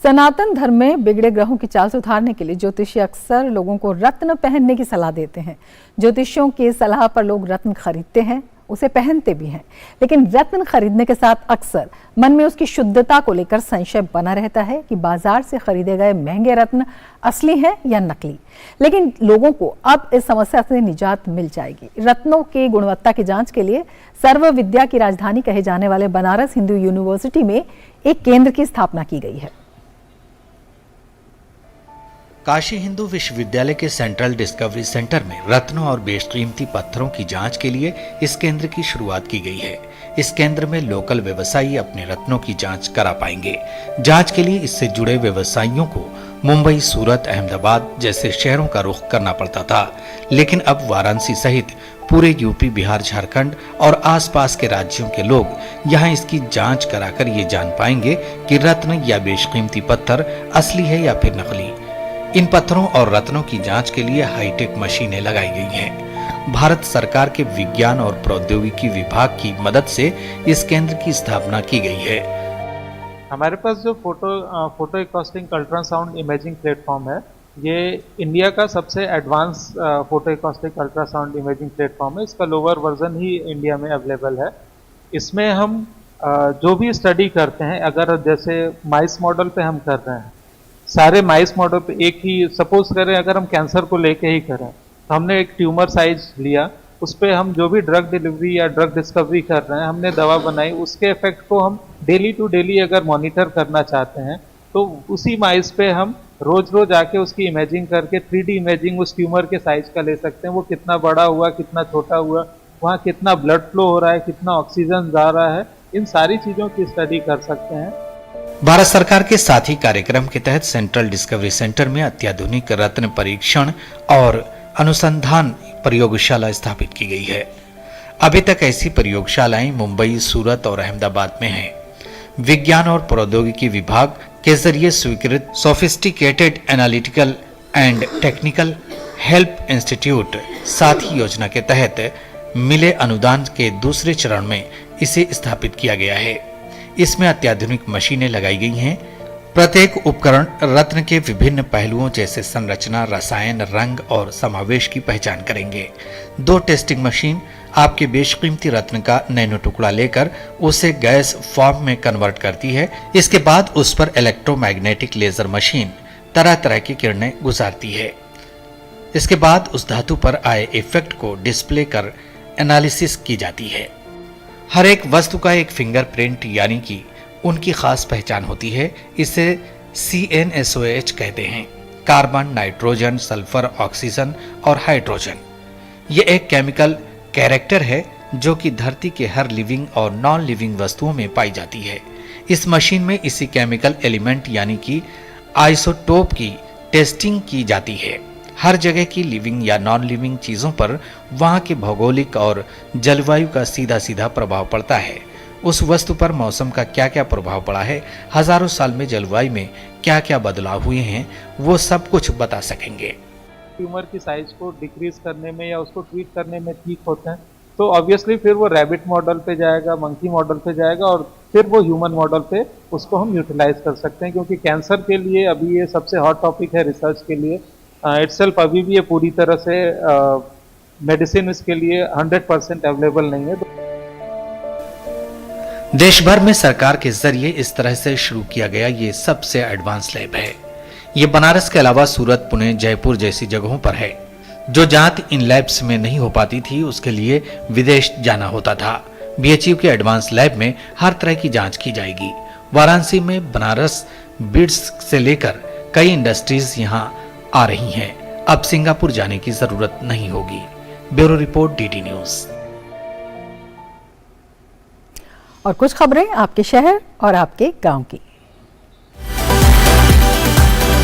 सनातन धर्म में बिगड़े ग्रहों की चाल सुधारने के लिए ज्योतिषी अक्सर लोगों को रत्न पहनने की सलाह देते हैं। ज्योतिषियों की सलाह पर लोग रत्न खरीदते हैं, उसे पहनते भी हैं, लेकिन रत्न खरीदने के साथ अक्सर मन में उसकी शुद्धता को लेकर संशय बना रहता है कि बाजार से खरीदे गए महंगे रत्न असली हैं या नकली। लेकिन लोगों को अब इस समस्या से निजात मिल जाएगी। रत्नों की गुणवत्ता की जांच के लिए सर्व विद्या की राजधानी कहे जाने वाले बनारस हिंदू यूनिवर्सिटी में एक केंद्र की स्थापना की गई है। काशी हिंदू विश्वविद्यालय के सेंट्रल डिस्कवरी सेंटर में रत्नों और बेशकीमती पत्थरों की जांच के लिए इस केंद्र की शुरुआत की गई है। इस केंद्र में लोकल व्यवसायी अपने रत्नों की जांच करा पाएंगे। जांच के लिए इससे जुड़े व्यवसायियों को मुंबई, सूरत, अहमदाबाद जैसे शहरों का रुख करना पड़ता था, लेकिन अब वाराणसी सहित पूरे यूपी, बिहार, झारखंड और आसपास के राज्यों के लोग यहां इसकी जांच कराकर ये जान पाएंगे कि रत्न या बेशकीमती पत्थर असली है या फिर नकली। इन पत्थरों और रत्नों की जांच के लिए हाईटेक मशीनें लगाई गई हैं। भारत सरकार के विज्ञान और प्रौद्योगिकी विभाग की मदद से इस केंद्र की स्थापना की गई है। हमारे पास जो photo acoustic ultrasound imaging platform है, ये इंडिया का सबसे advance photo acoustic ultrasound imaging platform है। इसका लोअर वर्जन ही इंडिया में अवेलेबल है। इसमें हम जो भी स्टडी करते हैं, अगर जैसे माइस मॉडल पे हम कर रहे हैं, सारे माइस मॉडल पे एक ही, सपोज करें अगर हम कैंसर को लेके ही करें, तो हमने एक ट्यूमर साइज लिया, उस पर हम जो भी ड्रग डिलीवरी या ड्रग डिस्कवरी कर रहे हैं, हमने दवा बनाई, उसके इफेक्ट को हम डेली टू डेली अगर मॉनिटर करना चाहते हैं, तो उसी माइस पे हम रोज रोज आके उसकी इमेजिंग करके 3D इमेजिंग उस ट्यूमर के साइज का ले सकते हैं। वो कितना बड़ा हुआ, कितना छोटा हुआ, वहाँ कितना ब्लड फ्लो हो रहा है, कितना ऑक्सीजन जा रहा है, इन सारी चीजों की स्टडी कर सकते हैं। भारत सरकार के साथ ही कार्यक्रम के तहत सेंट्रल डिस्कवरी सेंटर में अत्याधुनिक रत्न परीक्षण और अनुसंधान प्रयोगशाला स्थापित की गई है। अभी तक ऐसी प्रयोगशालाएं मुंबई, सूरत और अहमदाबाद में हैं। विज्ञान और प्रौद्योगिकी विभाग के जरिए स्वीकृत sophisticated analytical and technical help institute साथी योजना के तहत मिले अनुदान के दूसरे चरण में इसे स्थापित किया गया है। इसमें अत्याधुनिक मशीनें लगाई गई हैं। प्रत्येक उपकरण रत्न के विभिन्न पहलुओं जैसे संरचना, रसायन, रंग और समावेश की पहचान करेंगे। 2 टेस्टिंग मशीन आपके बेशकीमती रत्न का नैनो टुकड़ा लेकर उसे गैस फॉर्म में कन्वर्ट करती है। इसके बाद उस पर इलेक्ट्रोमैग्नेटिक लेजर मशीन तरह तरह की किरणें गुजारती है। इसके बाद उस धातु पर आए इफेक्ट को डिस्प्ले कर एनालिसिस की जाती है। हर एक वस्तु का एक फिंगरप्रिंट यानी कि उनकी खास पहचान होती है। इसे CNSOH कहते हैं। कार्बन, नाइट्रोजन, सल्फर, ऑक्सीजन और हाइड्रोजन। ये एक केमिकल कैरेक्टर है जो कि धरती के हर लिविंग और नॉन लिविंग वस्तुओं में पाई जाती है। इस मशीन में इसी केमिकल एलिमेंट यानी कि आइसोटोप की टेस्टिंग की जाती है। हर जगह की लिविंग या नॉन लिविंग चीजों पर वहां के भौगोलिक और जलवायु का सीधा सीधा प्रभाव पड़ता है। उस वस्तु पर मौसम का क्या क्या प्रभाव पड़ा है, हजारों साल में जलवायु में क्या क्या बदलाव हुए हैं, वो सब कुछ बता सकेंगे। ट्यूमर की साइज को डिक्रीज करने में या उसको ट्रीट करने में ठीक होते हैं, तो ऑब्वियसली फिर वो रैबिट मॉडल पे जाएगा, मंकी मॉडल पे जाएगा और फिर वो ह्यूमन मॉडल पे उसको हम यूटिलाइज कर सकते हैं। क्योंकि कैंसर के लिए अभी ये सबसे हॉट टॉपिक है रिसर्च के लिए। इटसेल्फ अभी भी ये पूरी तरह से मेडिसिन इसके लिए 100% अवेलेबल नहीं है। देश भर में सरकार के जरिए इस तरह से शुरू किया गया ये सबसे एडवांस लैब है। ये बनारस के अलावा सूरत, पुणे, जयपुर जैसी जगहों पर है। जो जांच इन लैब्स में नहीं हो पाती थी उसके लिए विदेश जाना होता था। BHU के एडवांस लैब में हर तरह की जांच की जाएगी। वाराणसी में बनारस बीड्स से लेकर कई इंडस्ट्रीज यहाँ आ रही हैं। अब सिंगापुर जाने की जरूरत नहीं होगी। Bureau report, DD news. और कुछ खबरें आपके शहर और आपके गांव की।